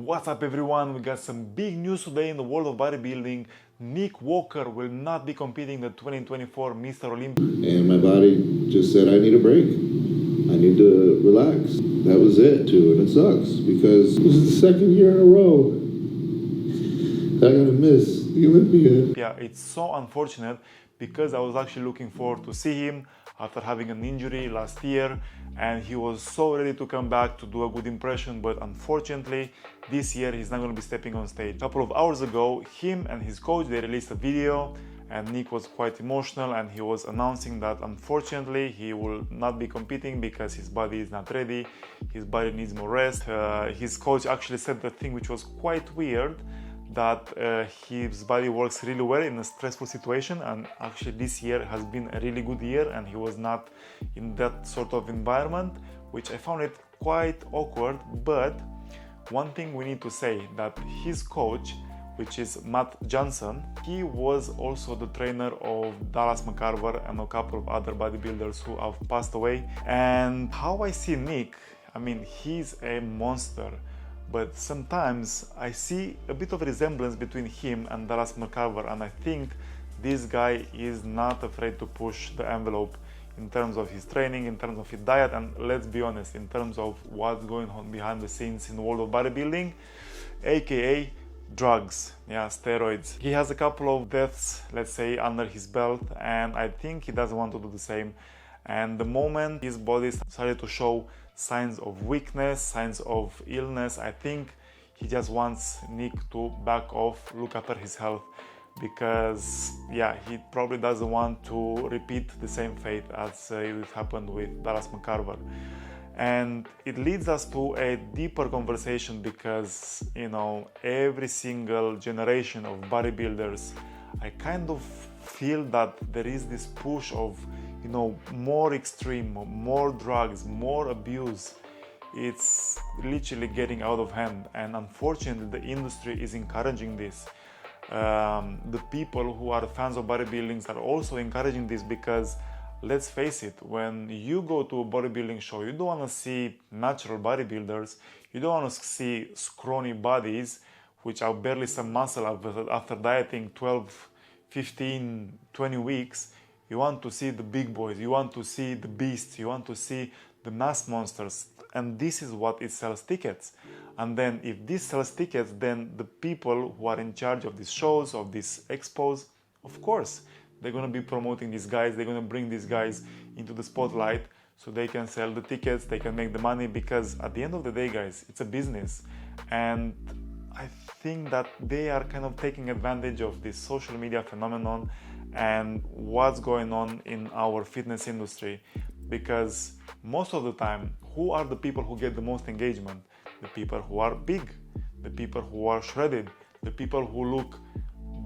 What's up everyone, we got some big news today in the world of bodybuilding. Nick Walker will not be competing in the 2024 Mr. Olympia. And my body just said, I need a break. I need to relax. That was it too, and it sucks because this is the second year in a row I gotta miss the Olympia. Yeah, it's so unfortunate because I was actually looking forward to see him after having an injury last year, and he was so ready to come back to do a good impression, but unfortunately this year he's not going to be stepping on stage. A couple of hours ago, him and his coach, they released a video and Nick was quite emotional and he was announcing that unfortunately he will not be competing because his body is not ready, his body needs more rest. His coach actually said the thing which was quite weird, that his body works really well in a stressful situation, and actually this year has been a really good year and he was not in that sort of environment, which I found it quite awkward. But one thing we need to say, that his coach, which is Jansen, he was also the trainer of Dallas McCarver and a couple of other bodybuilders who have passed away. And how I see Nick, I mean, he's a monster. But sometimes I see a bit of a resemblance between him and Dallas McCarver, and I think this guy is not afraid to push the envelope in terms of his training, in terms of his diet, and let's be honest, in terms of what's going on behind the scenes in the world of bodybuilding, aka drugs, yeah, steroids. He has a couple of deaths, let's say, under his belt, and I think he doesn't want to do the same. And the moment his body started to show signs of weakness, signs of illness, I think he just wants Nick to back off, look after his health, because yeah, he probably doesn't want to repeat the same fate as it happened with Dallas McCarver. And it leads us to a deeper conversation because, you know, every single generation of bodybuilders, I kind of feel that there is this push of, you know, more extreme, more drugs, more abuse. It's literally getting out of hand, and unfortunately the industry is encouraging this. The people who are fans of bodybuilding are also encouraging this because, let's face it, when you go to a bodybuilding show, you don't want to see natural bodybuilders, you don't want to see scrawny bodies which have barely some muscle after dieting 12, 15, 20 weeks. You want to see the big boys, you want to see the beasts, you want to see the mass monsters, and this is what it sells tickets. And then if this sells tickets, then the people who are in charge of these shows, of these expos, of course, they're going to be promoting these guys, they're going to bring these guys into the spotlight so they can sell the tickets, they can make the money, because at the end of the day, guys, it's a business. And I think that they are kind of taking advantage of this social media phenomenon and what's going on in our fitness industry, because most of the time, who are the people who get the most engagement? The people who are big, the people who are shredded, the people who look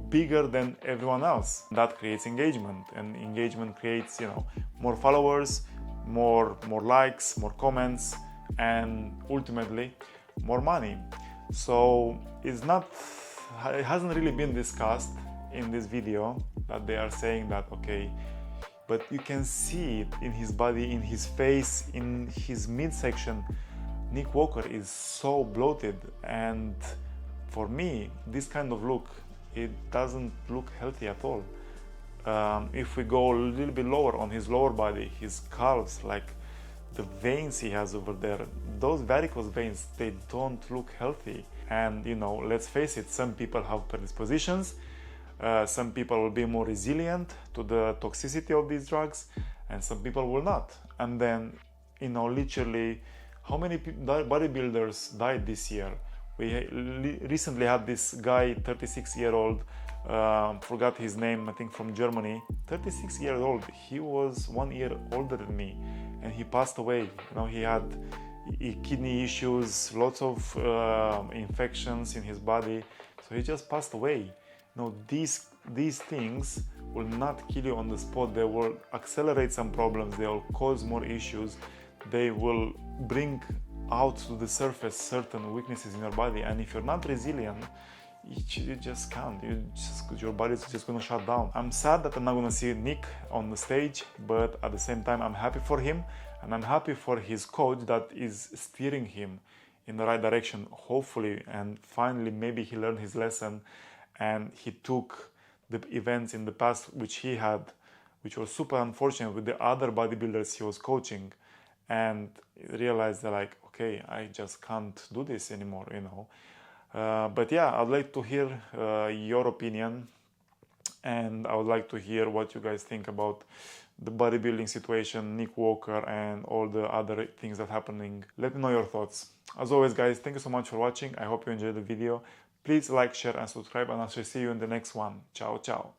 bigger than everyone else. That creates engagement, and engagement creates, you know, more followers, more likes, more comments, and ultimately more money. So it hasn't really been discussed in this video, that they are saying that, okay, but you can see it in his body, in his face, in his midsection. Nick Walker is so bloated, and for me, this kind of look, it doesn't look healthy at all. If we go a little bit lower on his lower body, his calves, like the veins he has over there, those varicose veins, they don't look healthy. And you know, let's face it, some people have predispositions, some people will be more resilient to the toxicity of these drugs, and some people will not. And then, you know, literally, how many bodybuilders died this year? We recently had this guy, 36-year-old, forgot his name, I think from Germany, 36 years old. He was 1 year older than me, and he passed away. You know, he had kidney issues, lots of infections in his body, so he just passed away. No, these things will not kill you on the spot. They will accelerate some problems, they will cause more issues, they will bring out to the surface certain weaknesses in your body, and if you're not resilient, you just can't. Your body's just gonna shut down. I'm sad that I'm not gonna see Nick on the stage, but at the same time I'm happy for him, and I'm happy for his coach that is steering him in the right direction, hopefully, and finally maybe he learned his lesson and he took the events in the past which he had, which was super unfortunate with the other bodybuilders he was coaching, and realized that like, okay, I just can't do this anymore, you know. But yeah, I'd like to hear your opinion, and I would like to hear what you guys think about the bodybuilding situation, Nick Walker, and all the other things that are happening. Let me know your thoughts. As always, guys, thank you so much for watching. I hope you enjoyed the video. Please like, share, and subscribe, and I shall see you in the next one. Ciao, ciao.